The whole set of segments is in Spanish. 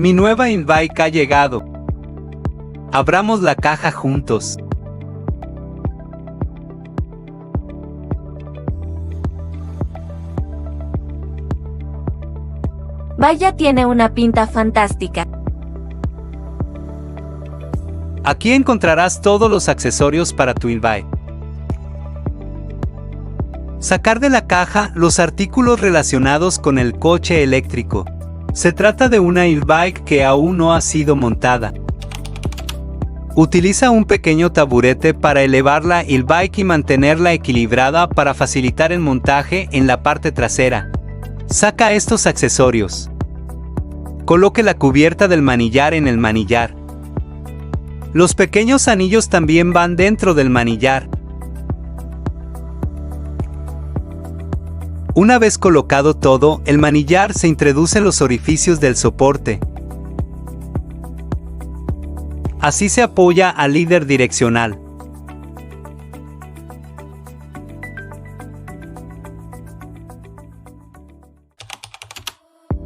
Mi nueva InBike ha llegado. Abramos la caja juntos. Vaya, tiene una pinta fantástica. Aquí encontrarás todos los accesorios para tu InBike. Sacar de la caja los artículos relacionados con el coche eléctrico. Se trata de una InBike que aún no ha sido montada. Utiliza un pequeño taburete para elevar la InBike y mantenerla equilibrada para facilitar el montaje en la parte trasera. Saca estos accesorios. Coloque la cubierta del manillar en el manillar. Los pequeños anillos también van dentro del manillar. Una vez colocado todo, el manillar se introduce en los orificios del soporte. Así se apoya al líder direccional.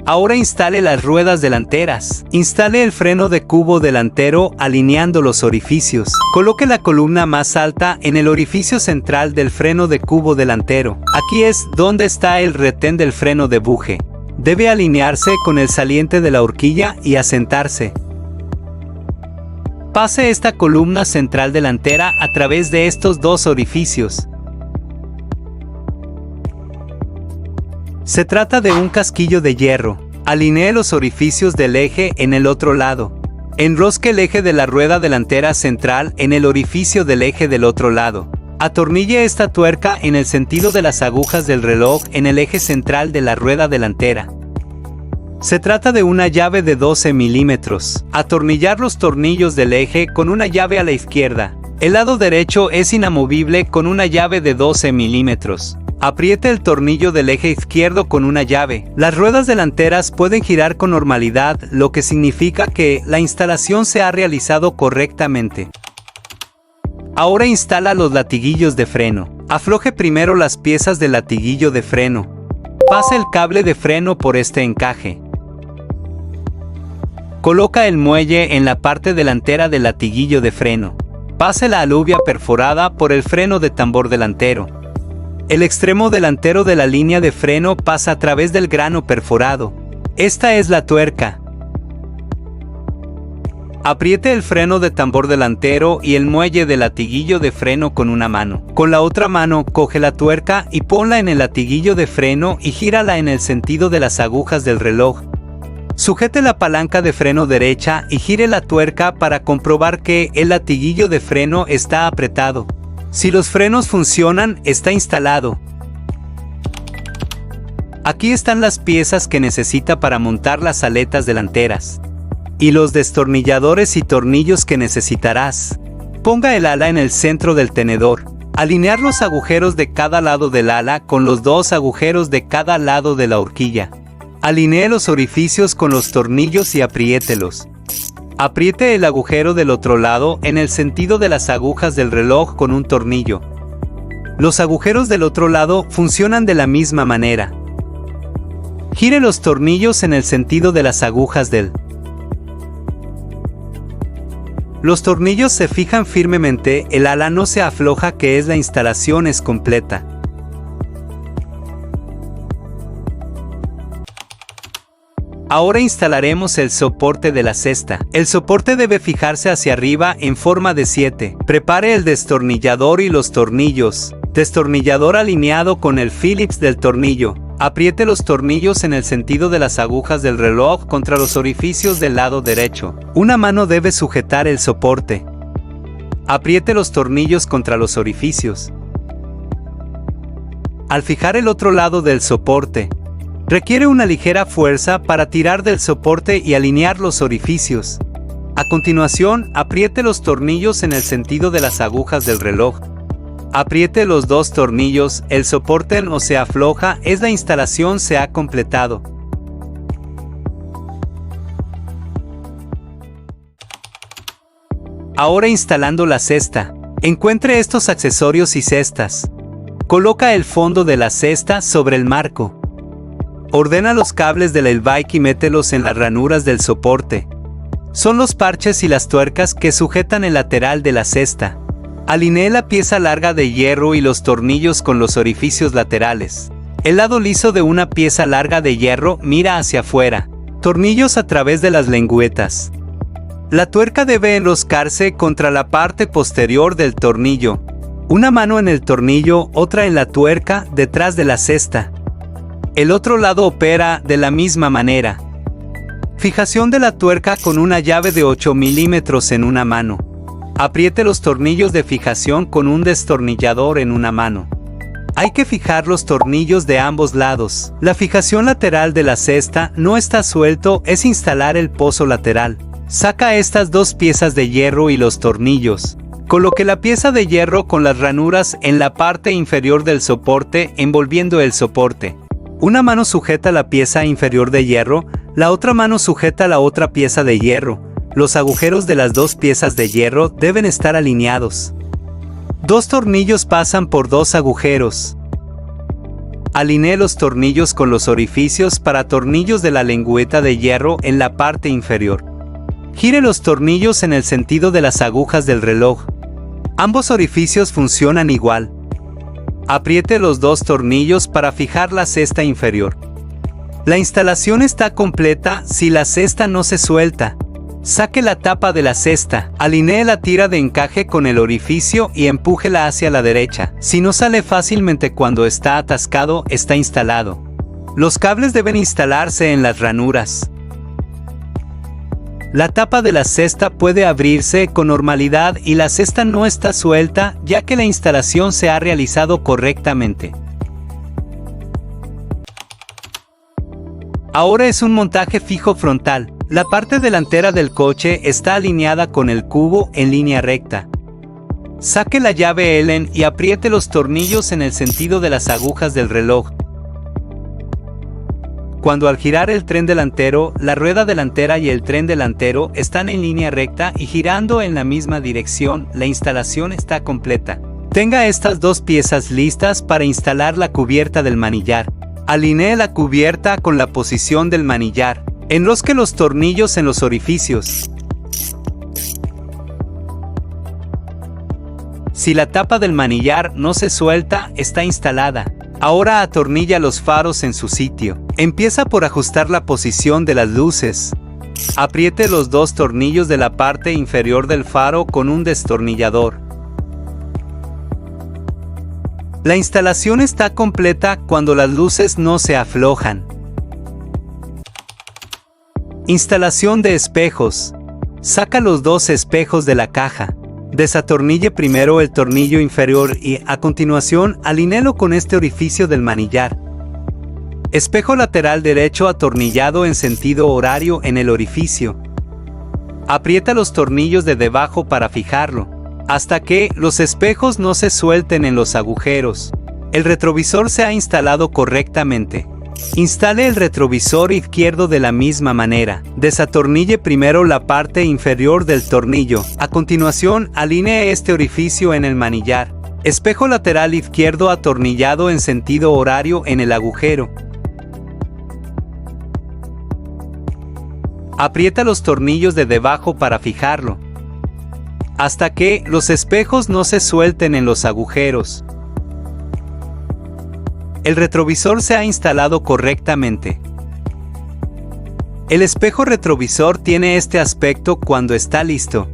Ahora instale las ruedas delanteras. Instale el freno de cubo delantero alineando los orificios. Coloque la columna más alta en el orificio central del freno de cubo delantero. Aquí es donde está el retén del freno de buje. Debe alinearse con el saliente de la horquilla y asentarse. Pase esta columna central delantera a través de estos dos orificios. Se trata de un casquillo de hierro. Alinee los orificios del eje en el otro lado. Enrosque el eje de la rueda delantera central en el orificio del eje del otro lado. Atornille esta tuerca en el sentido de las agujas del reloj en el eje central de la rueda delantera. Se trata de una llave de 12 milímetros. Atornillar los tornillos del eje con una llave a la izquierda. El lado derecho es inamovible con una llave de 12 milímetros. Apriete el tornillo del eje izquierdo con una llave. Las ruedas delanteras pueden girar con normalidad, lo que significa que la instalación se ha realizado correctamente. Ahora instala los latiguillos de freno. Afloje primero las piezas del latiguillo de freno. Pase el cable de freno por este encaje. Coloca el muelle en la parte delantera del latiguillo de freno. Pase la alubia perforada por el freno de tambor delantero. El extremo delantero de la línea de freno pasa a través del grano perforado. Esta es la tuerca. Apriete el freno de tambor delantero y el muelle del latiguillo de freno con una mano. Con la otra mano, coge la tuerca y ponla en el latiguillo de freno y gírala en el sentido de las agujas del reloj. Sujete la palanca de freno derecha y gire la tuerca para comprobar que el latiguillo de freno está apretado. Si los frenos funcionan, está instalado. Aquí están las piezas que necesita para montar las aletas delanteras. Y los destornilladores y tornillos que necesitarás. Ponga el ala en el centro del tenedor. Alinear los agujeros de cada lado del ala con los dos agujeros de cada lado de la horquilla. Alinee los orificios con los tornillos y apriételos. Apriete el agujero del otro lado en el sentido de las agujas del reloj con un tornillo. Los agujeros del otro lado funcionan de la misma manera. Gire los tornillos en el sentido de las agujas del. Los tornillos se fijan firmemente, el ala no se afloja, que es la instalación es completa. Ahora instalaremos el soporte de la cesta. El soporte debe fijarse hacia arriba en forma de 7. Prepare el destornillador y los tornillos. Destornillador alineado con el Phillips del tornillo. Apriete los tornillos en el sentido de las agujas del reloj contra los orificios del lado derecho. Una mano debe sujetar el soporte. Apriete los tornillos contra los orificios. Al fijar el otro lado del soporte, requiere una ligera fuerza para tirar del soporte y alinear los orificios. A continuación, apriete los tornillos en el sentido de las agujas del reloj. Apriete los dos tornillos, el soporte no se afloja, la instalación se ha completado. Ahora instalando la cesta. Encuentre estos accesorios y cestas. Coloca el fondo de la cesta sobre el marco. Ordena los cables del airbag y mételos en las ranuras del soporte. Son los parches y las tuercas que sujetan el lateral de la cesta. Alinee la pieza larga de hierro y los tornillos con los orificios laterales. El lado liso de una pieza larga de hierro mira hacia afuera. Tornillos a través de las lengüetas. La tuerca debe enroscarse contra la parte posterior del tornillo. Una mano en el tornillo, otra en la tuerca, detrás de la cesta. El otro lado opera de la misma manera. Fijación de la tuerca con una llave de 8 milímetros en una mano. Apriete los tornillos de fijación con un destornillador en una mano. Hay que fijar los tornillos de ambos lados. La fijación lateral de la cesta no está suelto, es instalar el pozo lateral. Saca estas dos piezas de hierro y los tornillos. Coloque la pieza de hierro con las ranuras en la parte inferior del soporte, envolviendo el soporte. Una mano sujeta la pieza inferior de hierro, la otra mano sujeta la otra pieza de hierro. Los agujeros de las dos piezas de hierro deben estar alineados. Dos tornillos pasan por dos agujeros. Alinee los tornillos con los orificios para tornillos de la lengüeta de hierro en la parte inferior. Gire los tornillos en el sentido de las agujas del reloj. Ambos orificios funcionan igual. Apriete los dos tornillos para fijar la cesta inferior. La instalación está completa si la cesta no se suelta. Saque la tapa de la cesta, alinee la tira de encaje con el orificio y empújela hacia la derecha. Si no sale fácilmente cuando está atascado, está instalado. Los cables deben instalarse en las ranuras. La tapa de la cesta puede abrirse con normalidad y la cesta no está suelta, ya que la instalación se ha realizado correctamente. Ahora es un montaje fijo frontal. La parte delantera del coche está alineada con el cubo en línea recta. Saque la llave Allen y apriete los tornillos en el sentido de las agujas del reloj. Cuando al girar el tren delantero, la rueda delantera y el tren delantero están en línea recta y girando en la misma dirección, la instalación está completa. Tenga estas dos piezas listas para instalar la cubierta del manillar. Alinee la cubierta con la posición del manillar. Enrosque los tornillos en los orificios. Si la tapa del manillar no se suelta, está instalada. Ahora atornilla los faros en su sitio. Empieza por ajustar la posición de las luces. Apriete los dos tornillos de la parte inferior del faro con un destornillador. La instalación está completa cuando las luces no se aflojan. Instalación de espejos. Saca los dos espejos de la caja. Desatornille primero el tornillo inferior y, a continuación, alinéelo con este orificio del manillar. Espejo lateral derecho atornillado en sentido horario en el orificio. Aprieta los tornillos de debajo para fijarlo, hasta que los espejos no se suelten en los agujeros. El retrovisor se ha instalado correctamente. Instale el retrovisor izquierdo de la misma manera. Desatornille primero la parte inferior del tornillo. A continuación, alinee este orificio en el manillar. Espejo lateral izquierdo atornillado en sentido horario en el agujero. Aprieta los tornillos de debajo para fijarlo, hasta que los espejos no se suelten en los agujeros. El retrovisor se ha instalado correctamente. El espejo retrovisor tiene este aspecto cuando está listo.